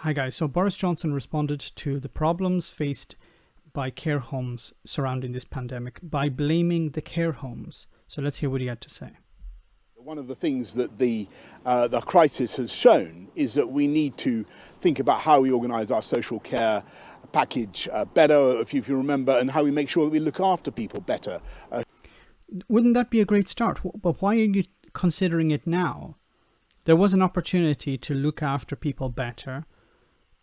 Hi guys, so Boris Johnson responded to the problems faced by care homes surrounding this pandemic by blaming the care homes. So let's hear what he had to say. One of the things that the crisis has shown is that we need to think about how we organise our social care package better, if you remember, and how we make sure that we look after people better. Wouldn't that be a great start? But why are you considering it now? There was an opportunity to look after people better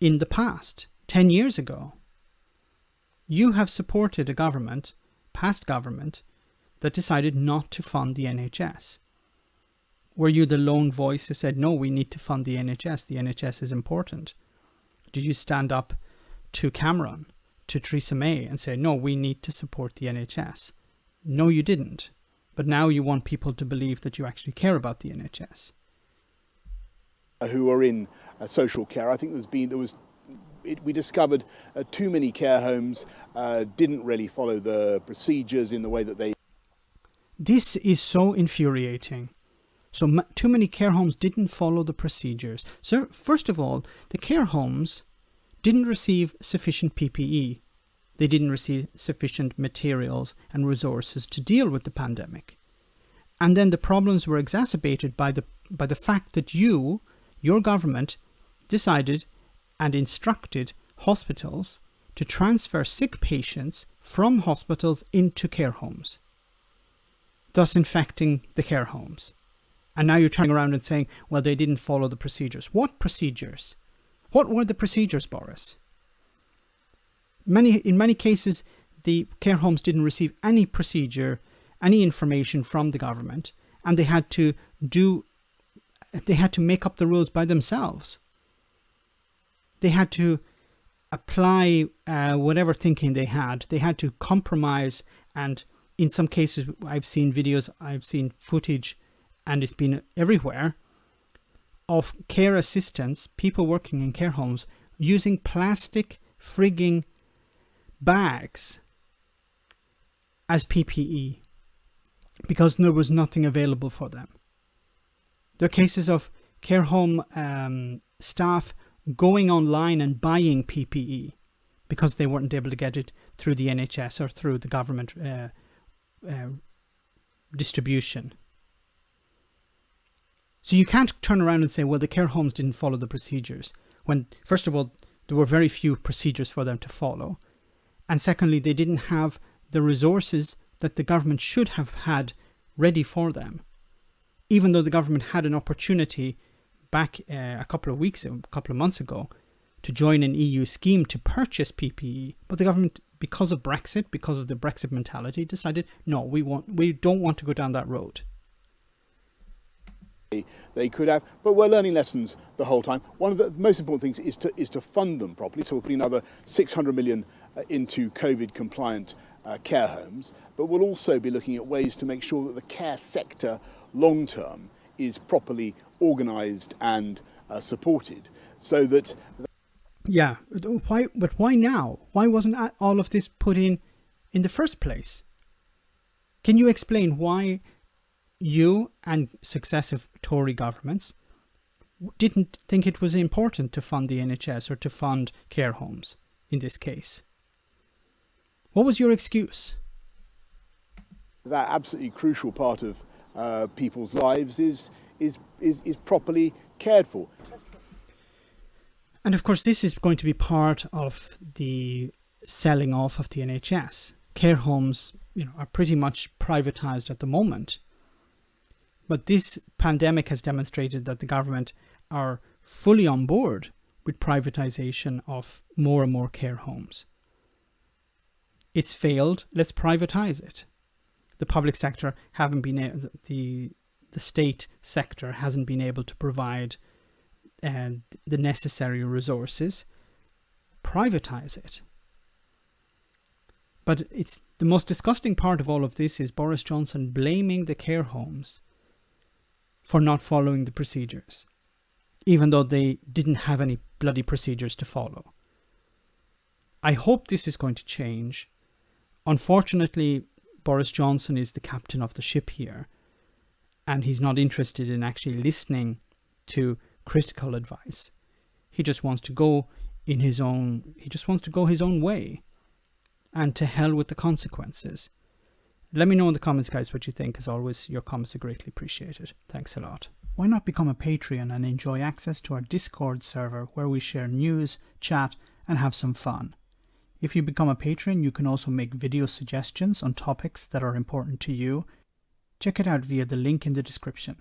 in the past, 10 years ago. You have supported a government, past government, that decided not to fund the NHS. Were you the lone voice who said, no, we need to fund the NHS is important? Did you stand up to Cameron, to Theresa May and say, no, we need to support the NHS? No, you didn't. But now you want people to believe that you actually care about the NHS. Who are in social care. I think we discovered too many care homes didn't really follow the procedures in the way that they... This is so infuriating. So too many care homes didn't follow the procedures. So first of all, the care homes didn't receive sufficient PPE. They didn't receive sufficient materials and resources to deal with the pandemic. And then the problems were exacerbated by the fact that your government decided and instructed hospitals to transfer sick patients from hospitals into care homes, thus infecting the care homes. And now you're turning around and saying, well, they didn't follow the procedures. What procedures? What were the procedures, Boris? In many cases, the care homes didn't receive any procedure, any information from the government, and they had to make up the rules by themselves. They had to apply whatever thinking they had. They had to compromise, and in some cases, I've seen videos, I've seen footage, and it's been everywhere, of care assistants, people working in care homes, using plastic frigging bags as PPE because there was nothing available for them. There are cases of care home staff going online and buying PPE because they weren't able to get it through the NHS or through the government distribution. So you can't turn around and say, well, the care homes didn't follow the procedures, when, first of all, there were very few procedures for them to follow. And secondly, they didn't have the resources that the government should have had ready for them. Even though the government had an opportunity back a couple of months ago, to join an EU scheme to purchase PPE. But the government, because of Brexit, because of the Brexit mentality, decided, no, we don't want to go down that road. They could have, but we're learning lessons the whole time. One of the most important things is to fund them properly. So we'll put another 600 million into COVID compliant care homes, but we'll also be looking at ways to make sure that the care sector long term is properly organised and supported, so that... Yeah, but why now? Why wasn't all of this put in the first place? Can you explain why you and successive Tory governments didn't think it was important to fund the NHS or to fund care homes in this case? What was your excuse? That absolutely crucial part of people's lives is properly cared for. And of course, this is going to be part of the selling off of the NHS. Care homes, are pretty much privatized at the moment. But this pandemic has demonstrated that the government are fully on board with privatization of more and more care homes. It's failed. Let's privatize it. The public sector the state sector hasn't been able to provide the necessary resources. Privatize it. But it's the most disgusting part of all of this is Boris Johnson blaming the care homes for not following the procedures, even though they didn't have any bloody procedures to follow. I hope this is going to change. Unfortunately, Boris Johnson is the captain of the ship here, and he's not interested in actually listening to critical advice. He just wants to go his own way. And to hell with the consequences. Let me know in the comments, guys, what you think. As always, your comments are greatly appreciated. Thanks a lot. Why not become a Patreon and enjoy access to our Discord server where we share news, chat, and have some fun. If you become a patron, you can also make video suggestions on topics that are important to you. Check it out via the link in the description.